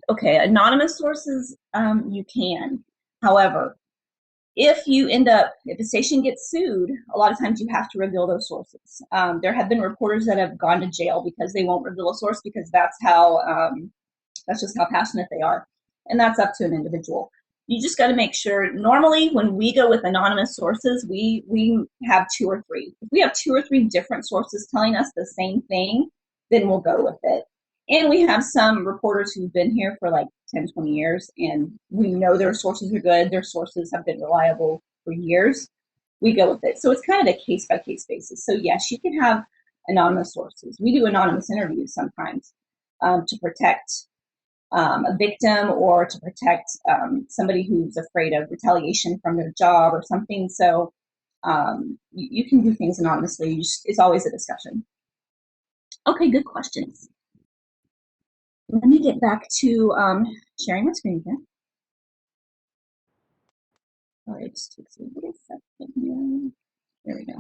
Okay, anonymous sources, you can. However, if the station gets sued, a lot of times you have to reveal those sources. There have been reporters that have gone to jail because they won't reveal a source because that's just how passionate they are, and that's up to an individual. You just got to make sure. Normally, when we go with anonymous sources, we have two or three. If we have two or three different sources telling us the same thing, then we'll go with it. And we have some reporters who've been here for like 10, 20 years, and we know their sources are good. Their sources have been reliable for years. We go with it. So it's kind of a case by case basis. So yes, you can have anonymous sources. We do anonymous interviews sometimes to protect a victim or to protect somebody who's afraid of retaliation from their job or something. So you can do things anonymously. It's always a discussion. Okay, good questions. Let me get back to sharing my screen again. All right, just takes a little second here. There we go.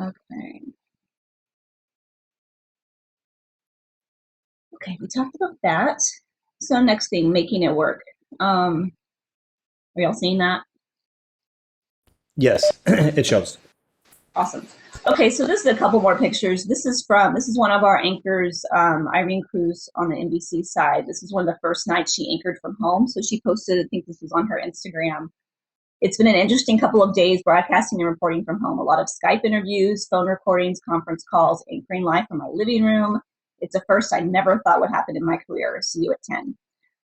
Okay. Okay, we talked about that. So next thing, making it work. Are y'all seeing that? Yes, it shows. Awesome. Okay, so this is a couple more pictures. This is one of our anchors, Irene Cruz on the NBC side. This is one of the first nights she anchored from home. So she posted, I think this was on her Instagram. It's been an interesting couple of days broadcasting and reporting from home. A lot of Skype interviews, phone recordings, conference calls, anchoring live from my living room. It's a first I never thought would happen in my career. See you at 10.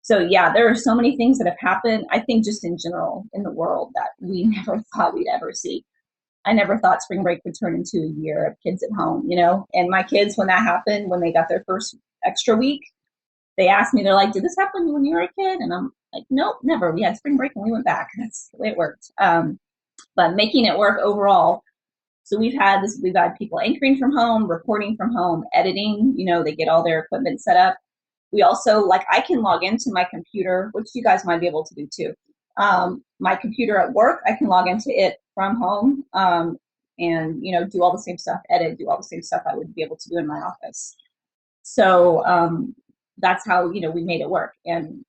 So yeah, there are so many things that have happened, I think just in general in the world that we never thought we'd ever see. I never thought spring break would turn into a year of kids at home, And my kids, when that happened, when they got their first extra week, they asked me, they're like, did this happen when you were a kid? And I'm like, nope, never. We had spring break and we went back. That's the way it worked. But making it work overall. So we've had people anchoring from home, reporting from home, editing, they get all their equipment set up. We also, I can log into my computer, which you guys might be able to do too. My computer at work, I can log into it from home and, do all the same stuff, do all the same stuff I would be able to do in my office. So that's how, we made it work. And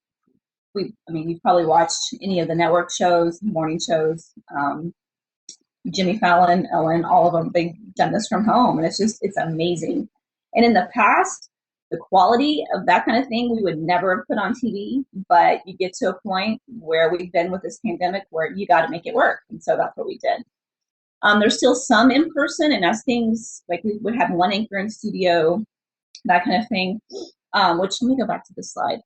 you've probably watched any of the network shows, morning shows, Jimmy Fallon, Ellen, all of them, they've done this from home. And it's amazing. And in the past, the quality of that kind of thing we would never have put on TV, but you get to a point where we've been with this pandemic where you got to make it work. And so that's what we did. There's still some in person, and as things, like we would have one anchor in studio, that kind of thing, which let me go back to this slide.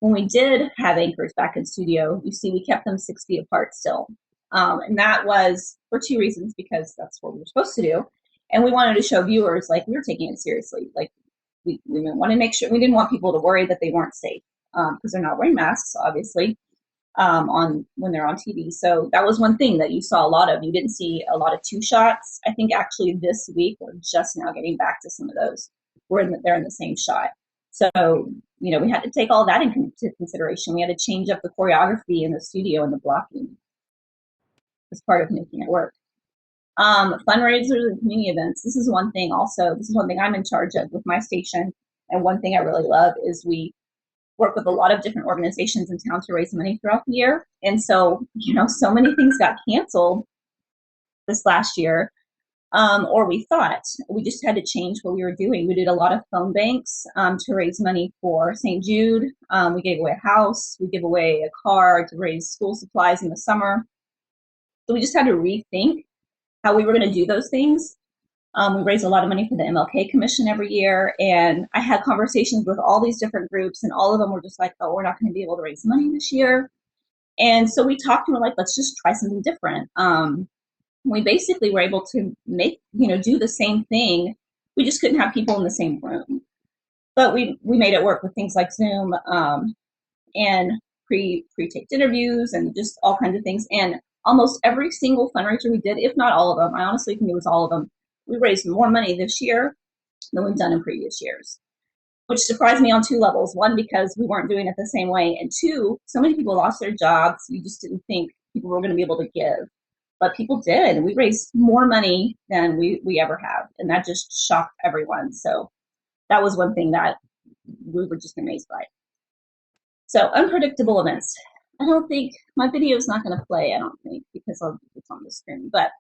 When we did have anchors back in studio, you see we kept them 6 feet apart still. And that was for two reasons, because that's what we were supposed to do. And we wanted to show viewers, we were taking it seriously. We want to make sure, we didn't want people to worry that they weren't safe because they're not wearing masks, obviously, when they're on TV. So that was one thing that you saw a lot of. You didn't see a lot of two shots. I think actually this week we're just now getting back to some of those. They're in the same shot. So, we had to take all that into consideration. We had to change up the choreography in the studio and the blocking as part of making it work. Fundraisers and community events. This is one thing I'm in charge of with my station. And one thing I really love is we work with a lot of different organizations in town to raise money throughout the year. And so, so many things got canceled this last year, or we thought. We just had to change what we were doing. We did a lot of phone banks to raise money for St. Jude. We gave away a house. We gave away a car to raise school supplies in the summer. So we just had to rethink how we were going to do those things. We raise a lot of money for the MLK Commission every year, and I had conversations with all these different groups, and all of them were just like, oh, we're not going to be able to raise money this year. And so we talked and we're like, let's just try something different. We basically were able to do the same thing. We just couldn't have people in the same room. But we made it work with things like Zoom and pre-taped interviews and just all kinds of things. And almost every single fundraiser we did, if not all of them, I honestly think it was all of them, we raised more money this year than we've done in previous years, which surprised me on two levels. One, because we weren't doing it the same way. And two, so many people lost their jobs. You just didn't think people were going to be able to give. but people did. We raised more money than we ever have, and that just shocked everyone. So that was one thing that we were just amazed by. So unpredictable events. I don't think my video is not going to play. I don't think because it's on the screen. But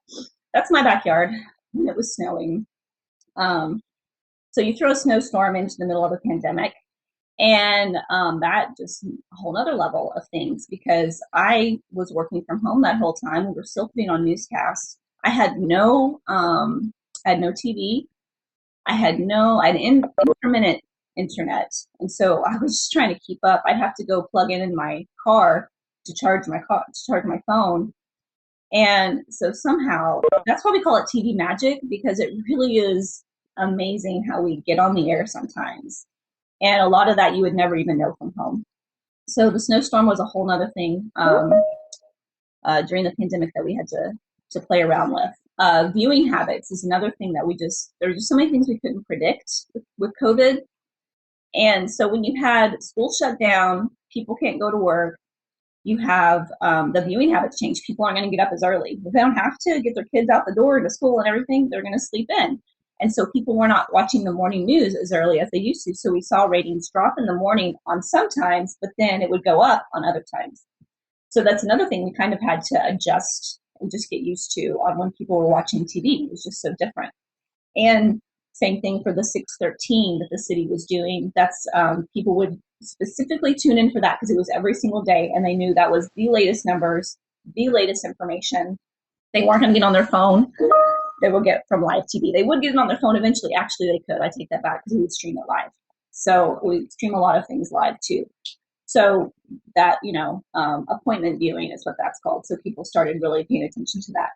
that's my backyard when it was snowing. So you throw a snowstorm into the middle of a pandemic, and that just a whole other level of things because I was working from home that whole time. We were still putting on newscasts. I had no TV. I had intermittent internet, and so I was just trying to keep up. I'd have to go plug in my car to charge my phone, and so somehow that's why we call it TV magic because it really is amazing how we get on the air sometimes, and a lot of that you would never even know from home. So the snowstorm was a whole other thing during the pandemic that we had to play around with. Viewing habits is another thing that there were just so many things we couldn't predict with COVID. And so when you had school shut down, people can't go to work, you have the viewing habits change. People aren't going to get up as early. If they don't have to get their kids out the door to school and everything, they're going to sleep in. And so people were not watching the morning news as early as they used to. So we saw ratings drop in the morning on some times, but then it would go up on other times. So that's another thing we kind of had to adjust and just get used to on when people were watching TV. It was just so different. And same thing for the 613 that the city was doing. That's people would specifically tune in for that because it was every single day, and they knew that was the latest numbers, the latest information. They weren't going to get on their phone. They would get from live TV. They would get it on their phone eventually. Actually, they could. I take that back because we would stream it live. So we stream a lot of things live too. So that, appointment viewing is what that's called. So people started really paying attention to that.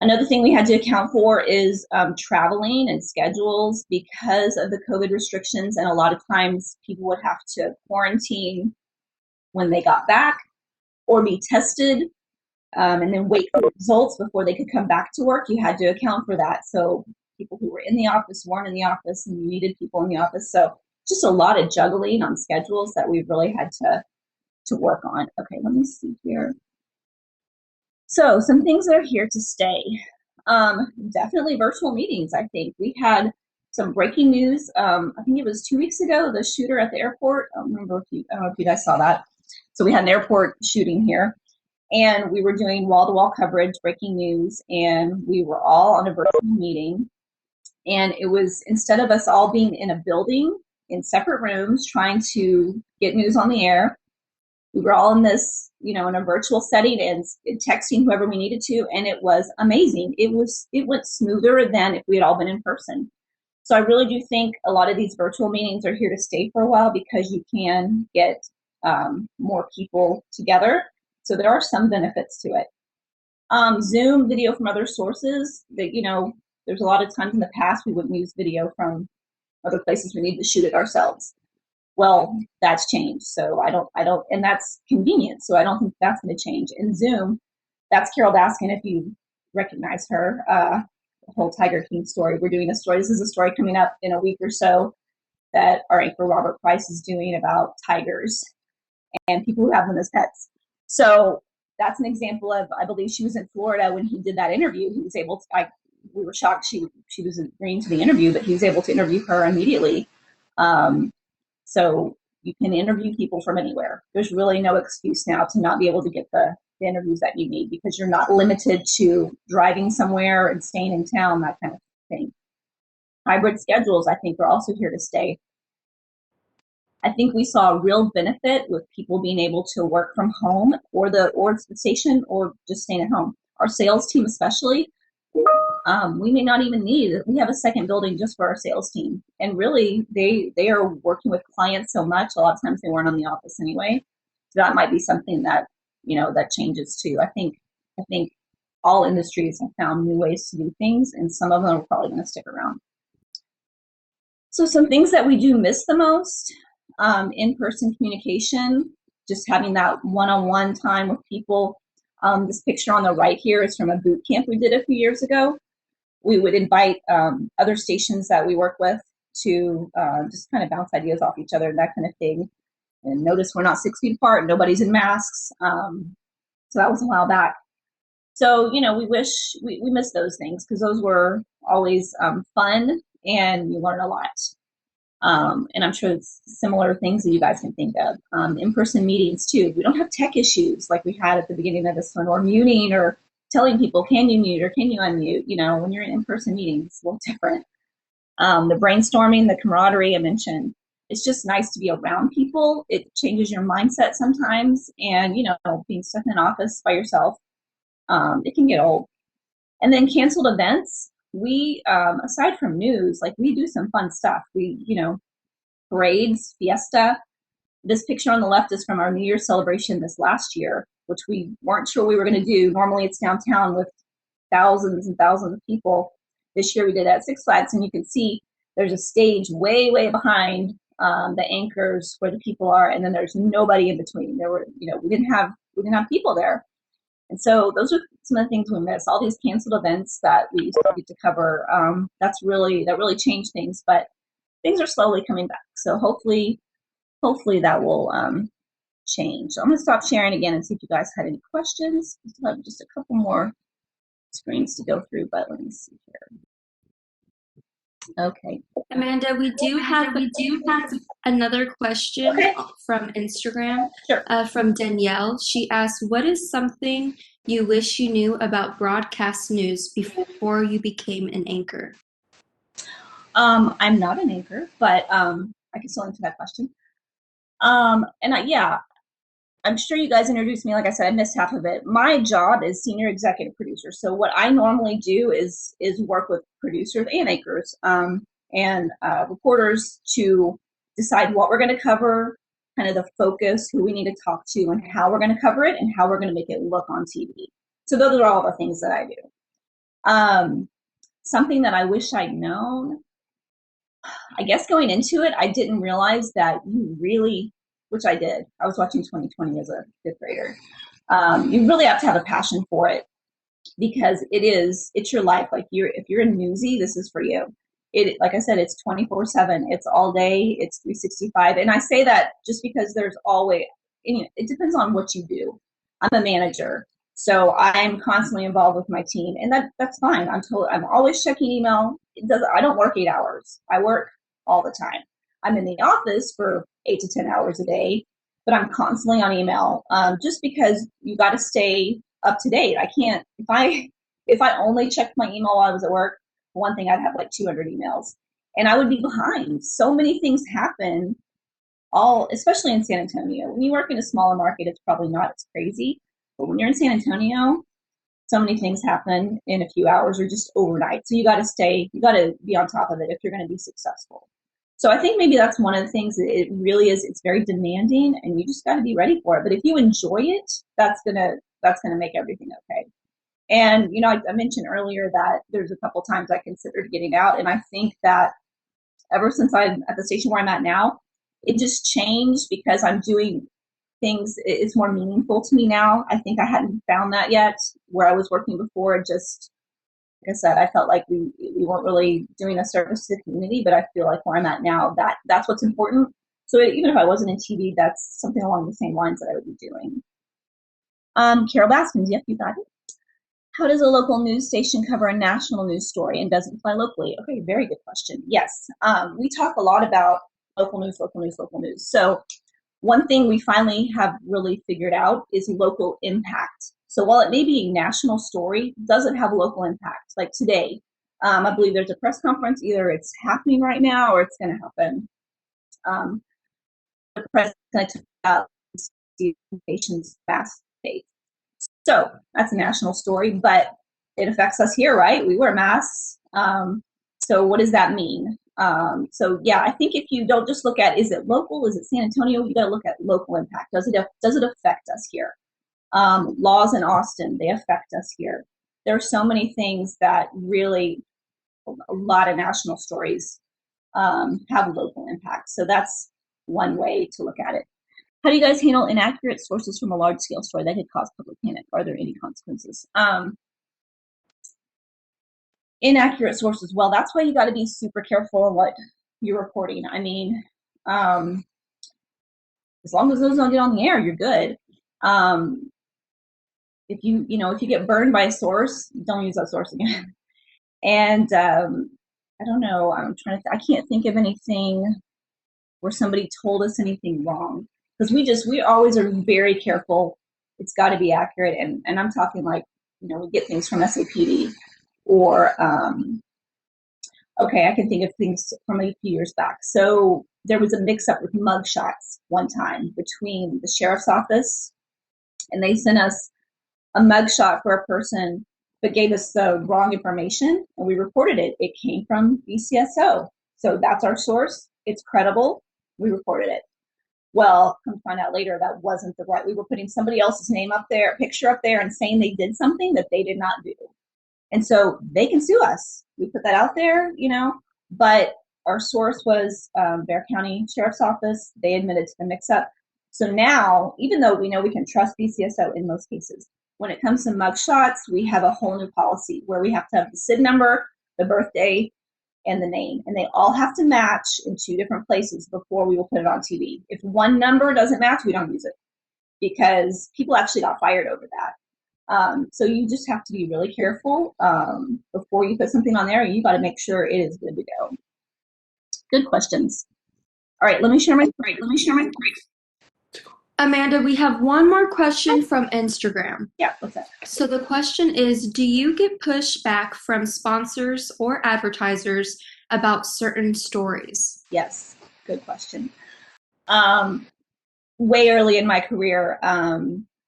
Another thing we had to account for is traveling and schedules because of the COVID restrictions. And a lot of times people would have to quarantine when they got back or be tested and then wait for the results before they could come back to work. You had to account for that. So people who were in the office weren't in the office, and you needed people in the office. So just a lot of juggling on schedules that we really had to work on. Okay, let me see here. So some things that are here to stay. Definitely virtual meetings, I think. We had some breaking news. I think it was 2 weeks ago, the shooter at the airport. I don't know if you guys saw that. So we had an airport shooting here, and we were doing wall-to-wall coverage, breaking news, and we were all on a virtual meeting. And it was, instead of us all being in a building in separate rooms trying to get news on the air, we were all in this, in a virtual setting and texting whoever we needed to, and it was amazing. It went smoother than if we had all been in person. So I really do think a lot of these virtual meetings are here to stay for a while because you can get more people together. So there are some benefits to it. Zoom video from other sources that, there's a lot of times in the past we wouldn't use video from other places. We need to shoot it ourselves. Well, that's changed. So I don't, and that's convenient. So I don't think that's going to change. In Zoom, that's Carol Baskin, if you recognize her, the whole Tiger King story. We're doing a story. This is a story coming up in a week or so that our anchor Robert Price is doing about tigers and people who have them as pets. So that's an example of, I believe she was in Florida when he did that interview. He was able to, we were shocked she was agreeing to the interview, but he was able to interview her immediately. So you can interview people from anywhere. There's really no excuse now to not be able to get the interviews that you need because you're not limited to driving somewhere and staying in town, that kind of thing. Hybrid schedules, I think, are also here to stay. I think we saw a real benefit with people being able to work from home or the station or just staying at home. Our sales team especially, we may not even need, we have a second building just for our sales team. And really, they are working with clients so much, a lot of times they weren't on the office anyway. So that might be something that, that changes too. I think all industries have found new ways to do things, and some of them are probably going to stick around. So some things that we do miss the most, in-person communication, just having that one-on-one time with people. This picture on the right here is from a boot camp we did a few years ago. We would invite other stations that we work with to just kind of bounce ideas off each other and that kind of thing. And notice we're not 6 feet apart, nobody's in masks. So that was a while back. So, we wish we miss those things because those were always fun and you learn a lot. And I'm sure it's similar things that you guys can think of. In-person meetings too. We don't have tech issues like we had at the beginning of this one, or muting or telling people, can you mute or can you unmute? When you're in in-person meetings, it's a little different. The brainstorming, the camaraderie I mentioned. It's just nice to be around people. It changes your mindset sometimes. And, being stuck in an office by yourself, it can get old. And then canceled events. We, aside from news, like we do some fun stuff. We, parades, fiesta. This picture on the left is from our New Year's celebration this last year, which we weren't sure we were going to do. Normally it's downtown with thousands and thousands of people. This year we did it at Six Flags, and you can see there's a stage way, way behind the anchors where the people are, and then there's nobody in between. There were, we didn't have people there. And so those are some of the things we miss. All these canceled events that we used to get to cover, that really changed things, but things are slowly coming back. So hopefully that will change. So I'm going to stop sharing again and see if you guys had any questions. We still have just a couple more screens to go through, but let me see here. Okay. Amanda, we do have another question from Instagram. Sure. From Danielle. She asks, what is something you wish you knew about broadcast news before you became an anchor? I'm not an anchor, but I can still answer that question. I'm sure you guys introduced me. Like I said, I missed half of it. My job is senior executive producer. So what I normally do is work with producers and anchors and reporters to decide what we're going to cover, kind of the focus, who we need to talk to, and how we're going to cover it, and how we're going to make it look on TV. So those are all the things that I do. Something that I wish I'd known, I guess going into it, I didn't realize that you really, which I did. I was watching 2020 as a fifth grader. You really have to have a passion for it because it's your life. Like if you're a newsie, this is for you. Like I said, it's 24/7. It's all day. It's 365. And I say that just because there's always, it depends on what you do. I'm a manager, so I'm constantly involved with my team, and that's fine. I'm always checking email. I don't work 8 hours. I work all the time. I'm in the office for 8 to 10 hours a day, but I'm constantly on email just because you got to stay up to date. I can't, if I only checked my email while I was at work, one thing, I'd have like 200 emails and I would be behind. So many things happen, especially in San Antonio. When you work in a smaller market, it's probably not as crazy, but when you're in San Antonio, so many things happen in a few hours or just overnight. So you got to be on top of it if you're going to be successful. So I think maybe that's one of the things that it really is. It's very demanding, and you just got to be ready for it. But if you enjoy it, that's gonna make everything okay. And I mentioned earlier that there's a couple times I considered getting out, and I think that ever since I'm at the station where I'm at now, it just changed because I'm doing things. It's more meaningful to me now. I think I hadn't found that yet where I was working before. Just like I said, I felt like we weren't really doing a service to the community, but I feel like where I'm at now, that's what's important. So even if I wasn't in TV, that's something along the same lines that I would be doing. Carol Baskins, yep, you got it. How does a local news station cover a national news story and doesn't fly locally? Okay, very good question. Yes, we talk a lot about local news, local news, local news. So one thing we finally have really figured out is local impact. So while it may be a national story, does it have local impact? Like today, I believe there's a press conference, either it's happening right now or it's going to happen. The president took out the nation's vast states. So that's a national story, but it affects us here, right? We wear masks. So what does that mean? So yeah, I think if you don't just look at, is it local, is it San Antonio, you got to look at local impact. Does it affect us here? Laws in Austin, they affect us here. There are so many things that really, a lot of national stories have local impact. So that's one way to look at it. How do you guys handle inaccurate sources from a large-scale story that could cause public panic? Are there any consequences? Inaccurate sources, well, that's why you got to be super careful in what you're reporting. I mean, as long as those don't get on the air, you're good. if you get burned by a source, don't use that source again. And I don't know. I can't think of anything where somebody told us anything wrong, because we always are very careful. It's got to be accurate, and I'm talking like, we get things from SAPD, or okay, I can think of things from a few years back. So there was a mix-up with mugshots one time between the sheriff's office, and they sent us a mugshot for a person, but gave us the wrong information, and we reported it. It came from BCSO. So that's our source. It's credible. We reported it. Well, come find out later that wasn't the right. We were putting somebody else's name up there, picture up there, and saying they did something that they did not do. And so they can sue us. We put that out there, but our source was Bexar County Sheriff's Office. They admitted to the mix-up. So now, even though we know we can trust BCSO in most cases, when it comes to mugshots, we have a whole new policy where we have to have the SID number, the birthday, and the name. And they all have to match in 2 different places before we will put it on TV. If one number doesn't match, we don't use it, because people actually got fired over that. So you just have to be really careful before you put something on there. You got to make sure it is good to go. Good questions. All right, let me share my screen. Amanda, we have one more question from Instagram. Yeah, what's that? So the question is, do you get pushback from sponsors or advertisers about certain stories? Yes, good question. Way early in my career,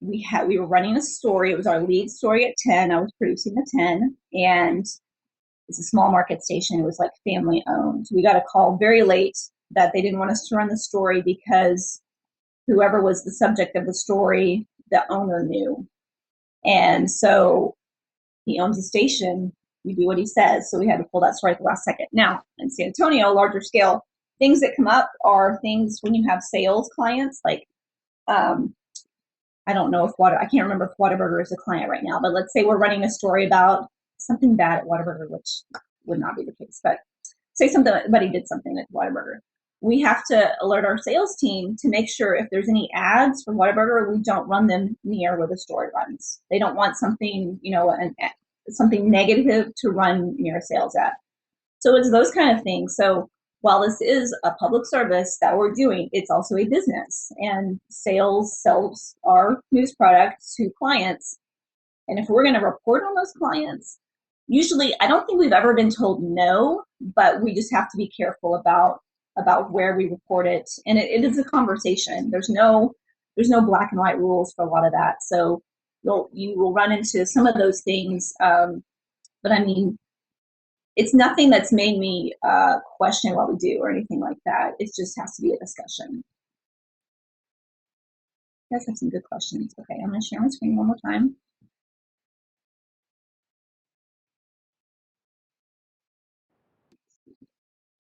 we were running a story. It was our lead story at 10. I was producing the 10, and it's a small market station. It was like family owned. We got a call very late that they didn't want us to run the story because whoever was the subject of the story, the owner knew. And so he owns the station. We do what he says. So we had to pull that story at the last second. Now, in San Antonio, larger scale, things that come up are things when you have sales clients, like, I don't know if I can't remember if Whataburger is a client right now, but let's say we're running a story about something bad at Whataburger, which would not be the case, but say somebody did something at Whataburger. We have to alert our sales team to make sure if there's any ads for Whataburger, we don't run them near where the story runs. They don't want something, something negative to run near a sales ad. So it's those kind of things. So while this is a public service that we're doing, it's also a business, and sales sells our news products to clients. And if we're going to report on those clients, usually I don't think we've ever been told no, but we just have to be careful about where we report it. And it is a conversation. There's no black and white rules for a lot of that. So you will run into some of those things. But I mean, it's nothing that's made me question what we do or anything like that. It just has to be a discussion. You guys have some good questions. Okay, I'm going to share my screen one more time.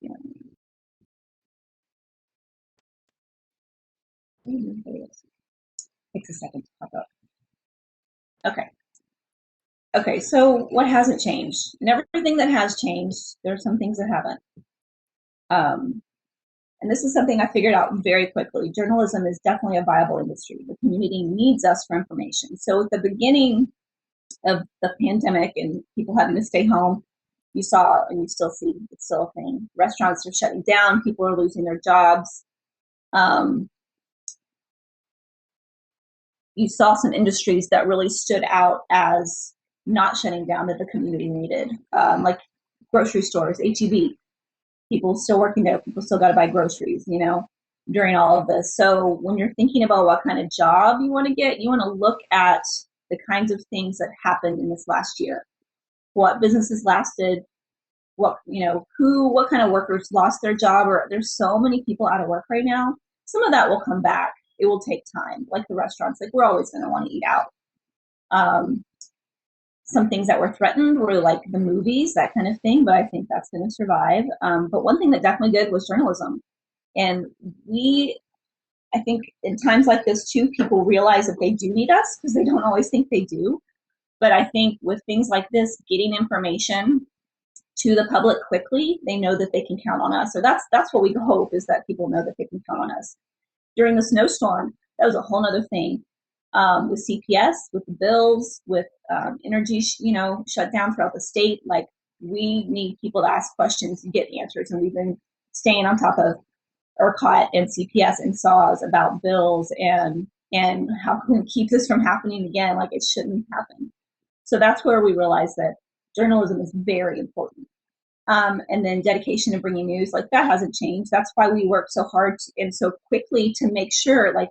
Yeah. Takes a second to pop up. Okay, so what hasn't changed? And everything that has changed, there are some things that haven't. And this is something I figured out very quickly. Journalism is definitely a viable industry. The community needs us for information. So at the beginning of the pandemic and people having to stay home, you saw, and you still see, it's still a thing. Restaurants are shutting down. People are losing their jobs. You saw some industries that really stood out as not shutting down that the community needed, like grocery stores, HEB. People still working there. People still got to buy groceries, during all of this. So when you're thinking about what kind of job you want to get, you want to look at the kinds of things that happened in this last year. What businesses lasted, what kind of workers lost their job, or there's so many people out of work right now. Some of that will come back. It will take time, like the restaurants. Like, we're always going to want to eat out. Some things that were threatened were like the movies, that kind of thing, but I think that's going to survive. But one thing that definitely did was journalism. And I think in times like this too, people realize that they do need us, because they don't always think they do. But I think with things like this, getting information to the public quickly, they know that they can count on us. So that's what we hope, is that people know that they can count on us. During the snowstorm, that was a whole other thing. with CPS, with the bills, with energy, shut down throughout the state. Like, we need people to ask questions and get answers. And we've been staying on top of ERCOT and CPS and SAWS about bills and how can we keep this from happening again? Like, it shouldn't happen. So that's where we realized that journalism is very important. And then dedication to bringing news, like, that hasn't changed. That's why we work so hard and so quickly to make sure, like,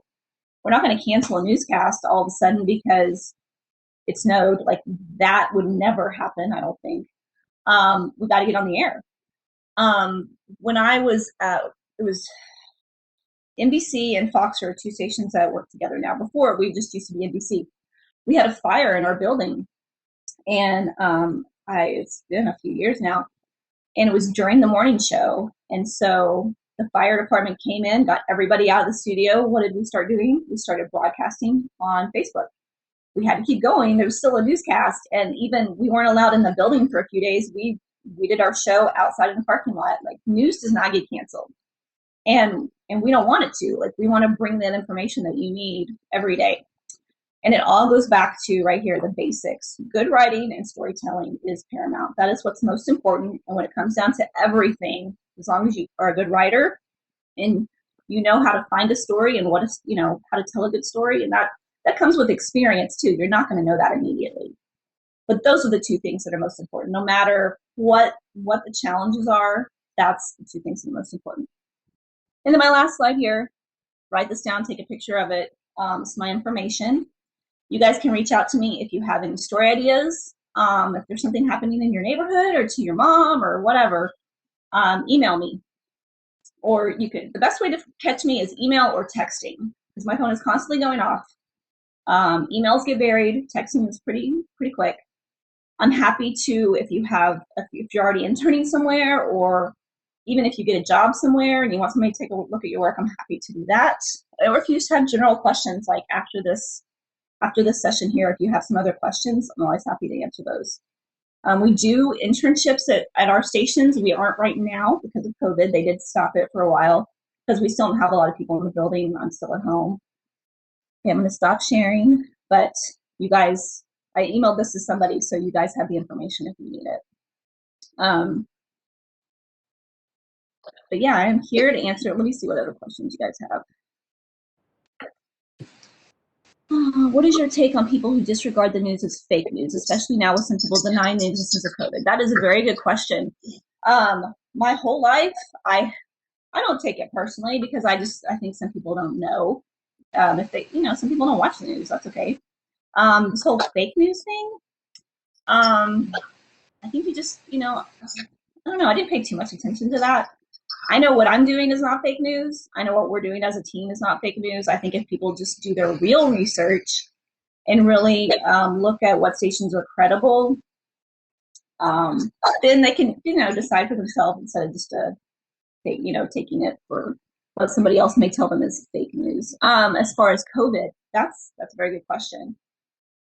we're not going to cancel a newscast all of a sudden because it snowed. Like, that would never happen, I don't think. We got to get on the air. When I was, it was NBC and Fox are two stations that work together now. Before, we just used to be NBC. We had a fire in our building, and it's been a few years now, and it was during the morning show. And so the fire department came in, got everybody out of the studio. What did we start doing? We started broadcasting on Facebook. We had to keep going. There was still a newscast, and even we weren't allowed in the building for a few days. We did our show outside in the parking lot. Like, news does not get canceled, and we don't want it to. Like, we want to bring that information that you need every day. And it all goes back to right here, the basics. Good writing and storytelling is paramount. That is what's most important. And when it comes down to everything, as long as you are a good writer and you know how to find a story and what is, how to tell a good story, and that comes with experience too. You're not going to know that immediately. But those are the two things that are most important. No matter what the challenges are, that's the two things that are most important. And then my last slide here, write this down, take a picture of it. It's my information. You guys can reach out to me if you have any story ideas. If there's something happening in your neighborhood or to your mom or whatever, email me. Or the best way to catch me is email or texting, because my phone is constantly going off. Emails get buried, texting is pretty quick. I'm happy to, if you're already interning somewhere, or even if you get a job somewhere and you want somebody to take a look at your work, I'm happy to do that. Or if you just have general questions, like after this session here, if you have some other questions, I'm always happy to answer those. We do internships at our stations. We aren't right now because of COVID. They did stop it for a while because we still don't have a lot of people in the building. I'm still at home. Okay, I'm going to stop sharing, but you guys, I emailed this to somebody, so you guys have the information if you need it. But yeah, I'm here to answer. Let me see what other questions you guys have. What is your take on people who disregard the news as fake news, especially now with some people denying the existence of COVID? That is a very good question. My whole life, I don't take it personally because I think some people don't know. If they, some people don't watch the news, that's okay. This whole fake news thing, I think you just, I don't know, I didn't pay too much attention to that. I know what I'm doing is not fake news. I know what we're doing as a team is not fake news. I think if people just do their real research and really look at what stations are credible, then they can, decide for themselves instead of just, taking it for what somebody else may tell them is fake news. As far as COVID, that's a very good question.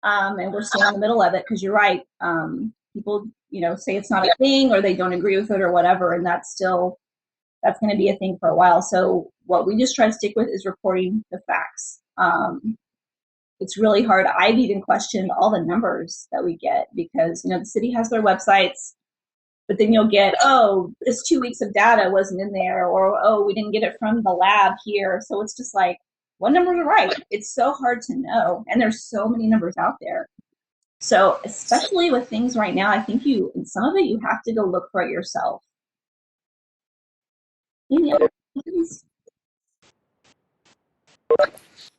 And we're still in the middle of it because you're right. People, say it's not a thing or they don't agree with it or whatever, and that's going to be a thing for a while. So what we just try to stick with is reporting the facts. It's really hard. I've even questioned all the numbers that we get because, the city has their websites, but then you'll get, this 2 weeks of data wasn't in there, or, we didn't get it from the lab here. So it's just like, what numbers are right? It's so hard to know. And there's so many numbers out there. So especially with things right now, I think in some of it, you have to go look for it yourself. Any other questions?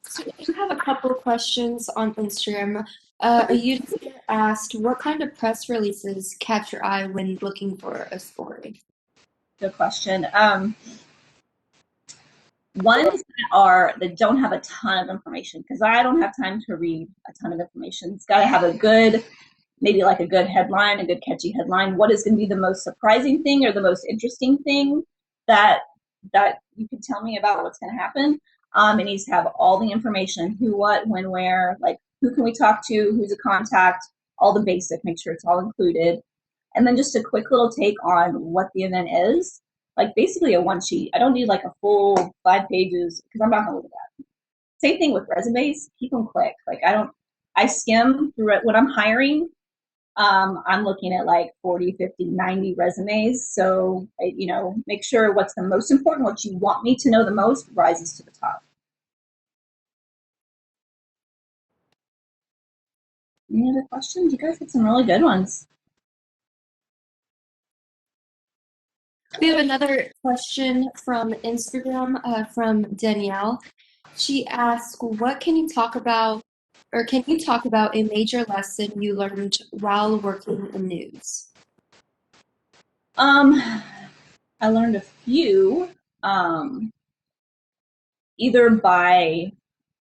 So we have a couple of questions on Instagram. A user asked, what kind of press releases catch your eye when looking for a story? Good question. Ones that don't have a ton of information, because I don't have time to read a ton of information. It's got to have a good headline, a good catchy headline. What is going to be the most surprising thing or the most interesting thing that you can tell me about what's going to happen? It needs to have all the information: who, what, when, where, like who can we talk to, who's a contact, all the basic, make sure it's all included. And then just a quick little take on what the event is, like basically a one sheet. I don't need like a full 5 pages because I'm not going to look at that. Same thing with resumes. Keep them quick. Like I skim through it when I'm hiring. I'm looking at like 40, 50, 90 resumes. So, make sure what's the most important, what you want me to know the most rises to the top. Any other questions? You guys had some really good ones. We have another question from Instagram from Danielle. She asks, what can you talk about, or can you talk about a major lesson you learned while working in news? I learned a few, either by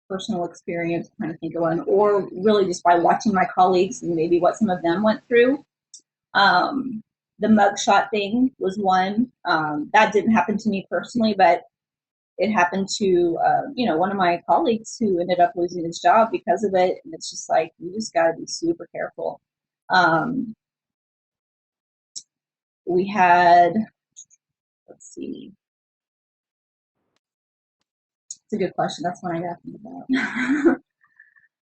personal experience, trying to think of one, or really just by watching my colleagues and maybe what some of them went through. The mugshot thing was one. That didn't happen to me personally, but it happened to, one of my colleagues who ended up losing his job because of it. And it's just like, you just got to be super careful. We had, let's see. It's a good question. That's one I got to think about.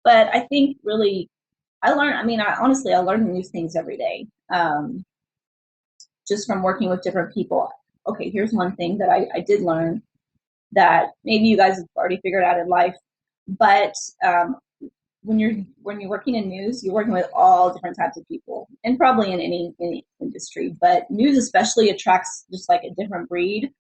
But I think really, I honestly, I learn new things every day. Just from working with different people. Okay, here's one thing that I did learn that maybe you guys have already figured out in life, but when you're working in news, you're working with all different types of people, and probably in any industry, but news especially attracts just like a different breed.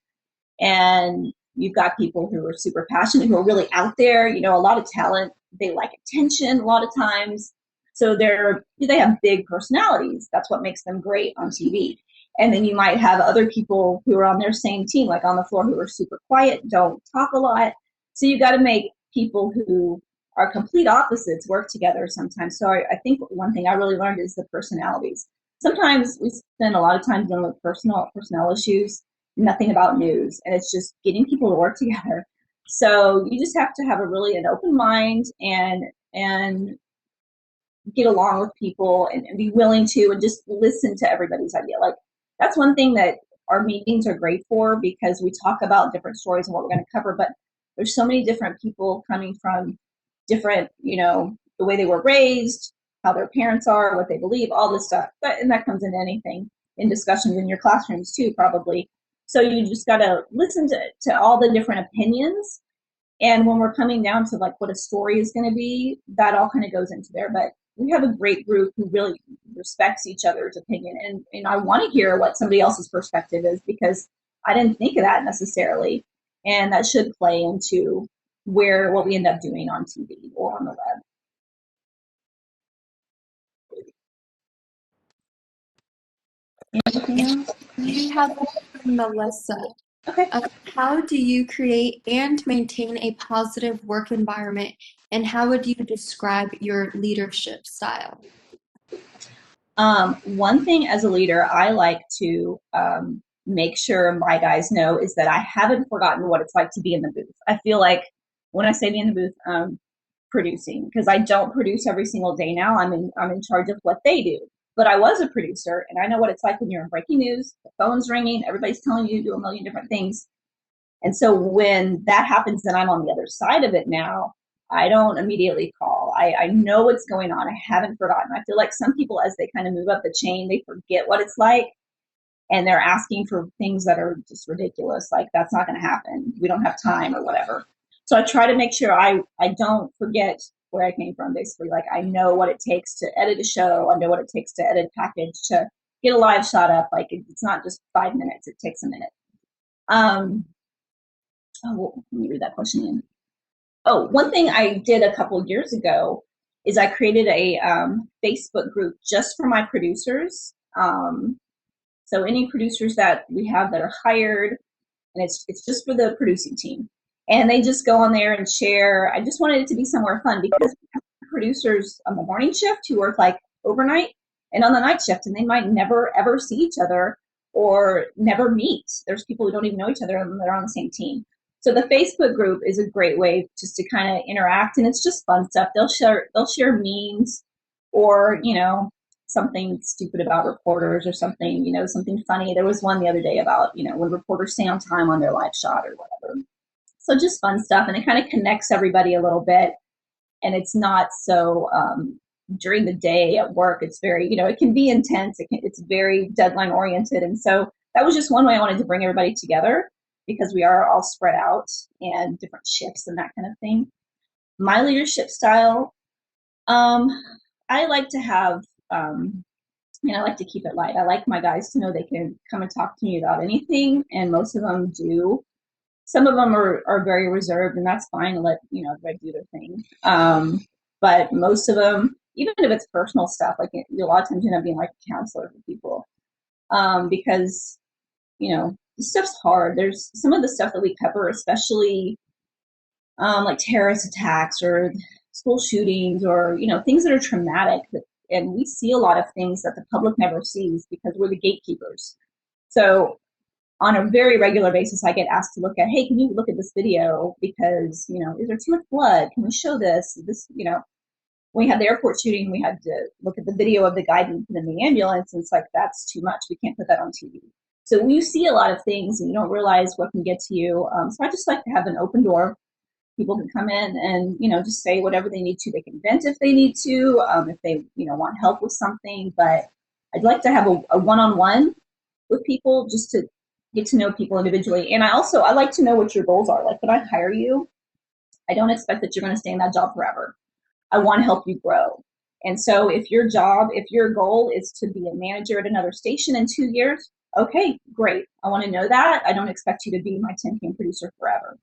And you've got people who are super passionate, who are really out there, a lot of talent. They like attention a lot of times. So they have big personalities. That's what makes them great on TV. And then you might have other people who are on their same team, like on the floor, who are super quiet, don't talk a lot. So you got to make people who are complete opposites work together sometimes. So I think one thing I really learned is the personalities. Sometimes we spend a lot of time dealing with personnel issues, nothing about news, and it's just getting people to work together. So you just have to have an open mind and get along with people and be willing to and just listen to everybody's idea. Like, that's one thing that our meetings are great for, because we talk about different stories and what we're going to cover, but there's so many different people coming from different, the way they were raised, how their parents are, what they believe, all this stuff. And that comes into anything, in discussions in your classrooms too, probably. So you just got to listen to all the different opinions. And when we're coming down to like what a story is going to be, that all kind of goes into there. But we have a great group who really respects each other's opinion. And I want to hear what somebody else's perspective is, because I didn't think of that necessarily. And that should play into what we end up doing on TV or on the web. Anything else? We have Melissa. Okay. How do you create and maintain a positive work environment, and how would you describe your leadership style? One thing as a leader, I like to make sure my guys know is that I haven't forgotten what it's like to be in the booth. I feel like when I say be in the booth, producing, because I don't produce every single day now. I'm in charge of what they do. But I was a producer, and I know what it's like when you're in breaking news, the phone's ringing, everybody's telling you to do a million different things. And so when that happens and I'm on the other side of it now, I don't immediately call. I know what's going on. I haven't forgotten. I feel like some people, as they kind of move up the chain, they forget what it's like, and they're asking for things that are just ridiculous. Like, that's not going to happen. We don't have time or whatever. So I try to make sure I don't forget where I came from, basically. Like, I know what it takes to edit a show. I know what it takes to edit a package, to get a live shot up. Like, it's not just 5 minutes. It takes a minute. Let me read that question again. Oh, one thing I did a couple years ago is I created a Facebook group just for my producers. So any producers that we have that are hired, and it's just for the producing team. And they just go on there and share. I just wanted it to be somewhere fun, because we have producers on the morning shift who work like overnight and on the night shift, and they might never ever see each other or never meet. There's people who don't even know each other and they're on the same team. So the Facebook group is a great way just to kind of interact, and it's just fun stuff. They'll share memes, or something stupid about reporters, or something something funny. There was one the other day about when reporters stay on time on their live shot or whatever. So just fun stuff, and it kind of connects everybody a little bit, and it's not so during the day at work. It's very, it can be intense. It's very deadline oriented, and so that was just one way I wanted to bring everybody together because we are all spread out and different shifts and that kind of thing. My leadership style, I like to have, I like to keep it light. I like my guys to know they can come and talk to me about anything, and most of them do. Some of them are very reserved, and that's fine to let everybody do their thing. But most of them, even if it's personal stuff, like a lot of times you end up being like a counselor for people, because this stuff's hard. There's some of the stuff that we cover, especially like terrorist attacks or school shootings or things that are traumatic. And we see a lot of things that the public never sees because we're the gatekeepers. So on a very regular basis, I get asked to look at, hey, can you look at this video because, is there too much blood? Can we show this? When we had the airport shooting, we had to look at the video of the guy being put in the ambulance, and it's like, that's too much. We can't put that on TV. So you see a lot of things and you don't realize what can get to you. So I just like to have an open door. People can come in and, just say whatever they need to. They can vent if they need to, if they, want help with something. But I'd like to have a one-on-one with people just to get to know people individually. And I like to know what your goals are. Like when I hire you, I don't expect that you're going to stay in that job forever. I want to help you grow. And so if your goal is to be a manager at another station in 2 years, okay, great. I want to know that. I don't expect you to be my 10 PM producer forever.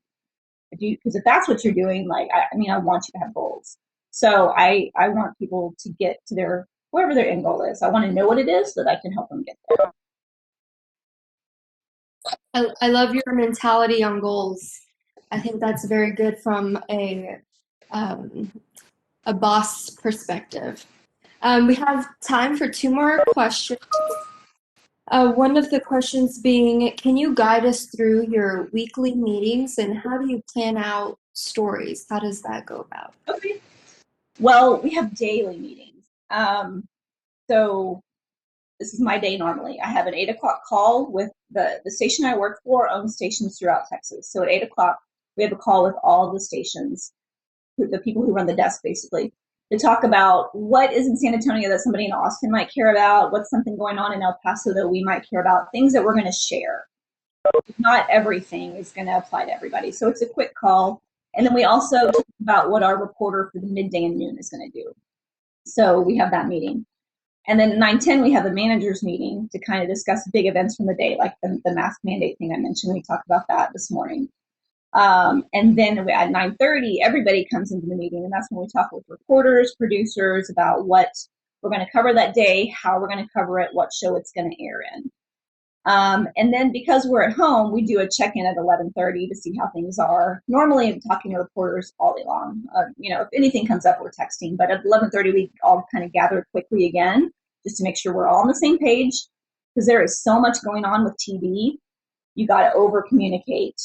Because if that's what you're doing, like, I want you to have goals. So I want people to get to wherever their end goal is. I want to know what it is so that I can help them get there. I love your mentality on goals. I think that's very good from a boss perspective. We have time for 2 more questions. One of the questions being, can you guide us through your weekly meetings and how do you plan out stories? How does that go about? Okay. Well, we have daily meetings. So this is my day normally. I have an 8 o'clock call with the station I work for, owns stations throughout Texas. So at 8 o'clock, we have a call with all the stations, the people who run the desk basically, to talk about what is in San Antonio that somebody in Austin might care about, what's something going on in El Paso that we might care about, things that we're going to share. Not everything is going to apply to everybody. So it's a quick call. And then we also talk about what our reporter for the midday and noon is going to do. So we have that meeting. And then at 9:10, we have a manager's meeting to kind of discuss big events from the day, like the mask mandate thing I mentioned. We talked about that this morning. And then at 9:30, everybody comes into the meeting, and that's when we talk with reporters, producers about what we're going to cover that day, how we're going to cover it, what show it's going to air in. And then because we're at home, we do a check-in at 11:30 to see how things are. Normally, I'm talking to reporters all day long. If anything comes up, we're texting. But at 11:30, we all kind of gather quickly again, just to make sure we're all on the same page, because there is so much going on with TV. You got to over-communicate.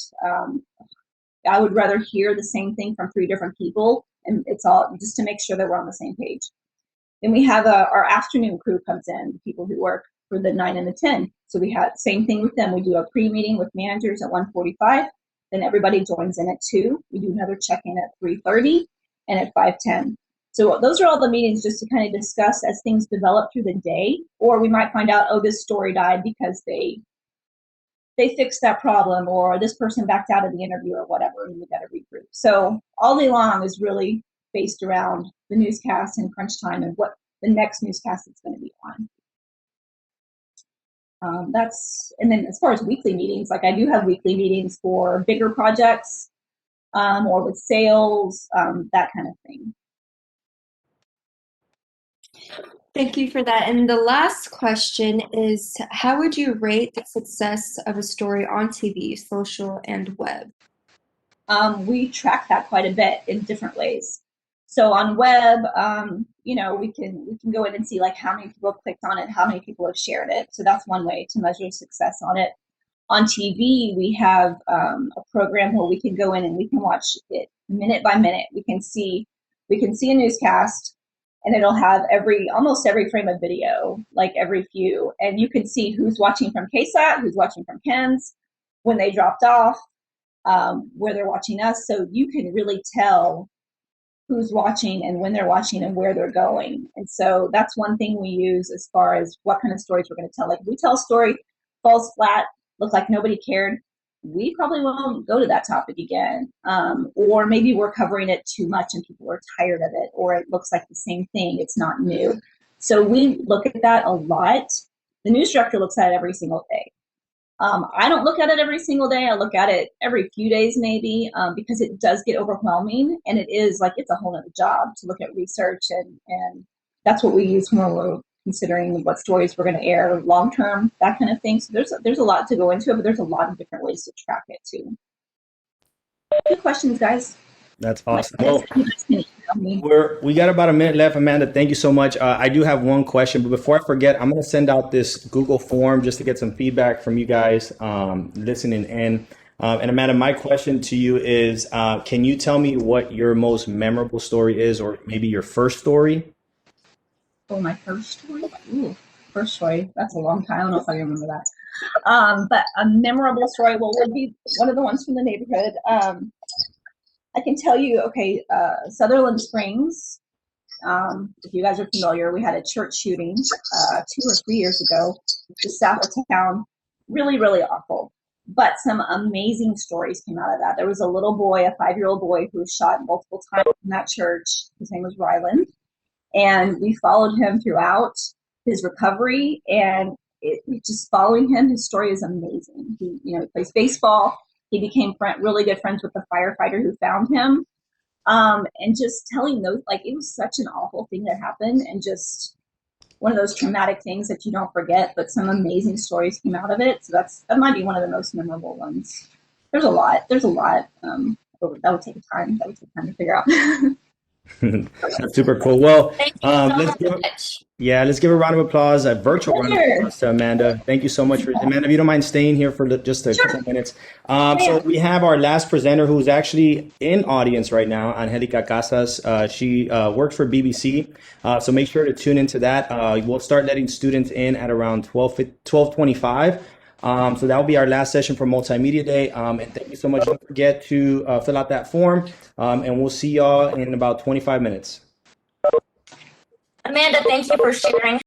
I would rather hear the same thing from 3 different people, and it's all just to make sure that we're on the same page. Then we have our afternoon crew comes in, the people who work for the 9 and the 10. So we have the same thing with them. We do a pre-meeting with managers at 1:45. Then everybody joins in at 2. We do another check-in at 3:30 and at 5:10. So those are all the meetings just to kind of discuss as things develop through the day, or we might find out, oh, this story died because they fixed that problem, or this person backed out of the interview or whatever, and we got to regroup. So all day long is really based around the newscast and crunch time and what the next newscast is going to be on. And then as far as weekly meetings, like I do have weekly meetings for bigger projects or with sales, that kind of thing. Thank you for that. And the last question is, how would you rate the success of a story on TV, social, and web? We track that quite a bit in different ways. So on web, we can go in and see like how many people have clicked on it, how many people have shared it. So that's one way to measure success on it. On TV, we have a program where we can go in and we can watch it minute by minute. We can see a newscast, and it'll have almost every frame of video, like every few, and you can see who's watching from KSAT, who's watching from Ken's, when they dropped off, where they're watching us. So you can really tell who's watching and when they're watching and where they're going. And so that's one thing we use as far as what kind of stories we're going to tell. Like if we tell a story, falls flat, look like nobody cared, we probably won't go to that topic again. Or maybe we're covering it too much and people are tired of it, or it looks like the same thing, it's not new. So we look at that a lot. The news director looks at it every single day. I don't look at it every single day. I look at it every few days maybe, because it does get overwhelming, and it is like it's a whole other job to look at research, and that's what we use when we're considering what stories we're going to air long term, that kind of thing. So there's a lot to go into it, but there's a lot of different ways to track it too. Good questions, guys. That's awesome. Well, we got about a minute left, Amanda. Thank you so much. I do have one question, but before I forget, I'm going to send out this Google form just to get some feedback from you guys listening in. And Amanda, my question to you is, can you tell me what your most memorable story is, or maybe your first story? Oh, my first story? Ooh, first story. That's a long time. I don't know if I remember that. But a memorable story, well, would be one of the ones from the neighborhood. I can tell you, okay, Sutherland Springs, if you guys are familiar, we had a church shooting 2 or 3 years ago, just south of town. Really, really awful. But some amazing stories came out of that. There was a little boy, a 5-year-old boy, who was shot multiple times in that church. His name was Ryland. And we followed him throughout his recovery, and just following him, his story is amazing. He plays baseball. He became really good friends with the firefighter who found him. And just telling those, like, it was such an awful thing that happened, and just one of those traumatic things that you don't forget, but some amazing stories came out of it. So that might be one of the most memorable ones. There's a lot. That would take time. That would take time to figure out. That's super cool. Well, Thank you so much. let's give a round of applause, a virtual round of applause to Amanda. Thank you so much Amanda, if you don't mind staying here for just a couple minutes. So we have our last presenter, who's actually in audience right now, Angelica Casas. She works for BBC, so make sure to tune into that. We'll start letting students in at around 12:25. So that will be our last session for Multimedia Day. And thank you so much. Don't forget to fill out that form, and we'll see y'all in about 25 minutes. Amanda, thank you for sharing